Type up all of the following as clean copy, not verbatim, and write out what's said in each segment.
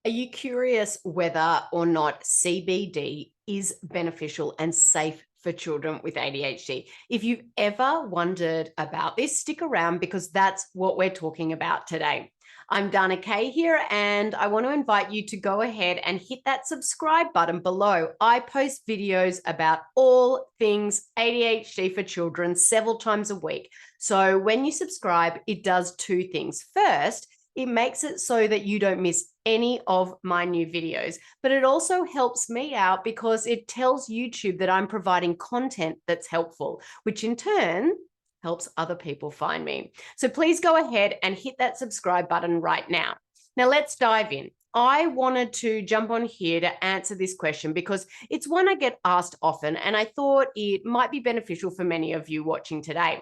Are you curious whether or not CBD is beneficial and safe for children with ADHD? If you've ever wondered about this, stick around because that's what we're talking about today. I'm Dana Kay here, and I want to invite you to go ahead and hit that subscribe button below. I post videos about all things ADHD for children several times a week. So when you subscribe, it does two things. First, it makes it so that you don't miss any of my new videos, but it also helps me out because it tells YouTube that I'm providing content that's helpful, which in turn helps other people find me. So please go ahead and hit that subscribe button right now. Now let's dive in. I wanted to jump on here to answer this question because it's one I get asked often, and I thought it might be beneficial for many of you watching today.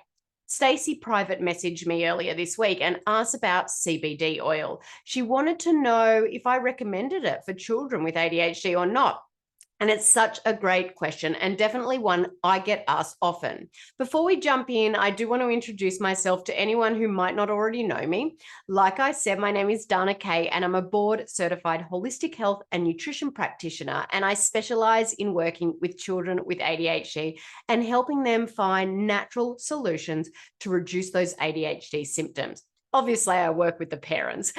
Stacey private messaged me earlier this week and asked about CBD oil. She wanted to know if I recommended it for children with ADHD or not. And it's such a great question and definitely one I get asked often. Before we jump in, I do want to introduce myself to anyone who might not already know me. Like I said, my name is Dana Kay, and I'm a board certified holistic health and nutrition practitioner. And I specialize in working with children with ADHD and helping them find natural solutions to reduce those ADHD symptoms. Obviously, I work with the parents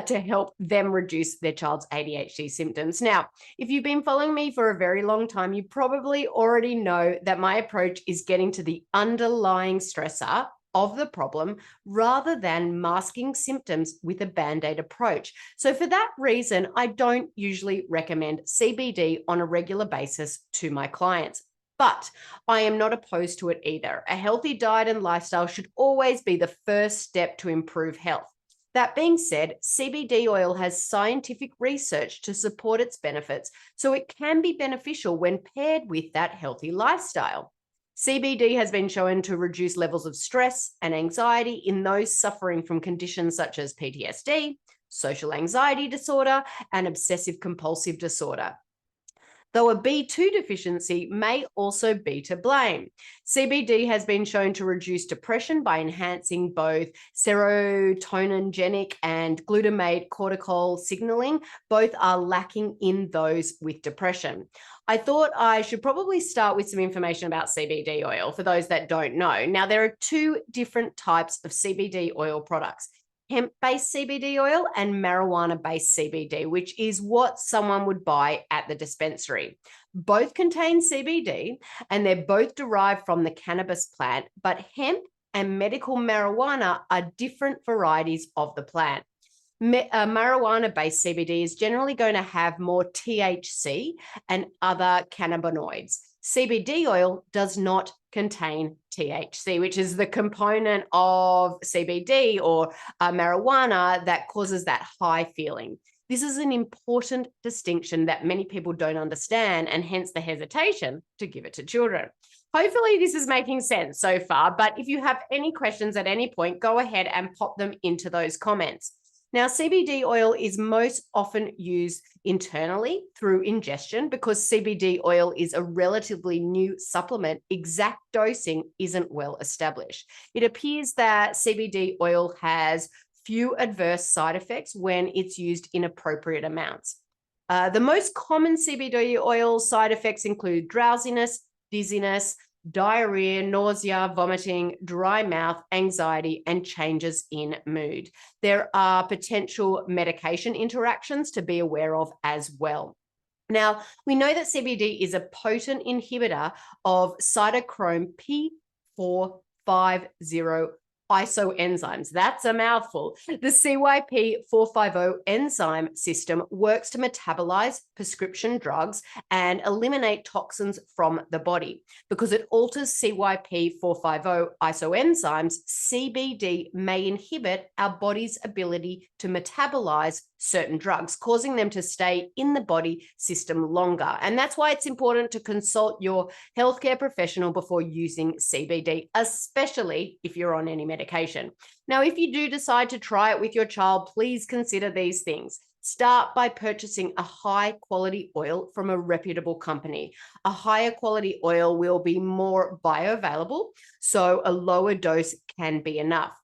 to help them reduce their child's ADHD symptoms. Now, if you've been following me for a very long time, you probably already know that my approach is getting to the underlying stressor of the problem rather than masking symptoms with a band-aid approach. So for that reason, I don't usually recommend CBD on a regular basis to my clients. But I am not opposed to it either. A healthy diet and lifestyle should always be the first step to improve health. That being said, CBD oil has scientific research to support its benefits, so it can be beneficial when paired with that healthy lifestyle. CBD has been shown to reduce levels of stress and anxiety in those suffering from conditions such as PTSD, social anxiety disorder, and obsessive compulsive disorder, though a B2 deficiency may also be to blame. CBD has been shown to reduce depression by enhancing both serotoninogenic and glutamate cortical signaling. Both are lacking in those with depression. I thought I should probably start with some information about CBD oil for those that don't know. Now, there are two different types of CBD oil products: hemp-based CBD oil and marijuana-based CBD, which is what someone would buy at the dispensary. Both contain CBD and they're both derived from the cannabis plant, but hemp and medical marijuana are different varieties of the plant. Marijuana-based CBD is generally going to have more THC and other cannabinoids. CBD oil does not contain THC, which is the component of CBD or marijuana that causes that high feeling. This is an important distinction that many people don't understand, and hence the hesitation to give it to children. Hopefully this is making sense so far, but if you have any questions at any point, go ahead and pop them into those comments. Now, CBD oil is most often used internally through ingestion because CBD oil is a relatively new supplement. Exact dosing isn't well established. It appears that CBD oil has few adverse side effects when it's used in appropriate amounts. The most common CBD oil side effects include drowsiness, dizziness, diarrhea, nausea, vomiting, dry mouth, anxiety, and changes in mood. There are potential medication interactions to be aware of as well. Now, we know that CBD is a potent inhibitor of cytochrome P450 isoenzymes. That's a mouthful. The CYP450 enzyme system works to metabolize prescription drugs and eliminate toxins from the body. Because it alters CYP450 isoenzymes, CBD may inhibit our body's ability to metabolize certain drugs, causing them to stay in the body system longer. And that's why it's important to consult your healthcare professional before using CBD, especially if you're on any medication. Now, if you do decide to try it with your child, please consider these things. Start by purchasing a high quality oil from a reputable company. A higher quality oil will be more bioavailable, so a lower dose can be enough.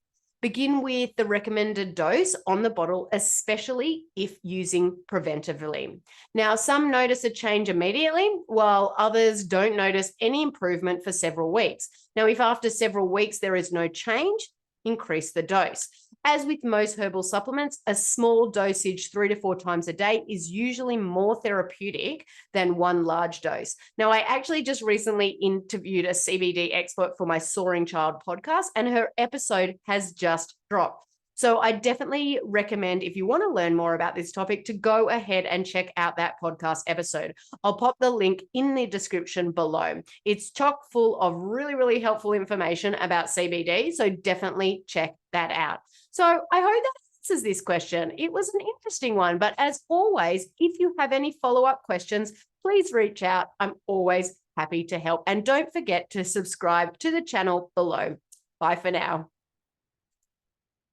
Begin with the recommended dose on the bottle, especially if using preventively. Now, some notice a change immediately, while others don't notice any improvement for several weeks. Now, if after several weeks there is no change, increase the dose. As with most herbal supplements, a small dosage 3 to 4 times a day is usually more therapeutic than one large dose. Now, I actually just recently interviewed a CBD expert for my Soaring Child podcast, and her episode has just dropped. So I definitely recommend, if you want to learn more about this topic, to go ahead and check out that podcast episode. I'll pop the link in the description below. It's chock full of really, really helpful information about CBD, so definitely check that out. So I hope that answers this question. It was an interesting one, but as always, if you have any follow-up questions, please reach out. I'm always happy to help. And don't forget to subscribe to the channel below. Bye for now.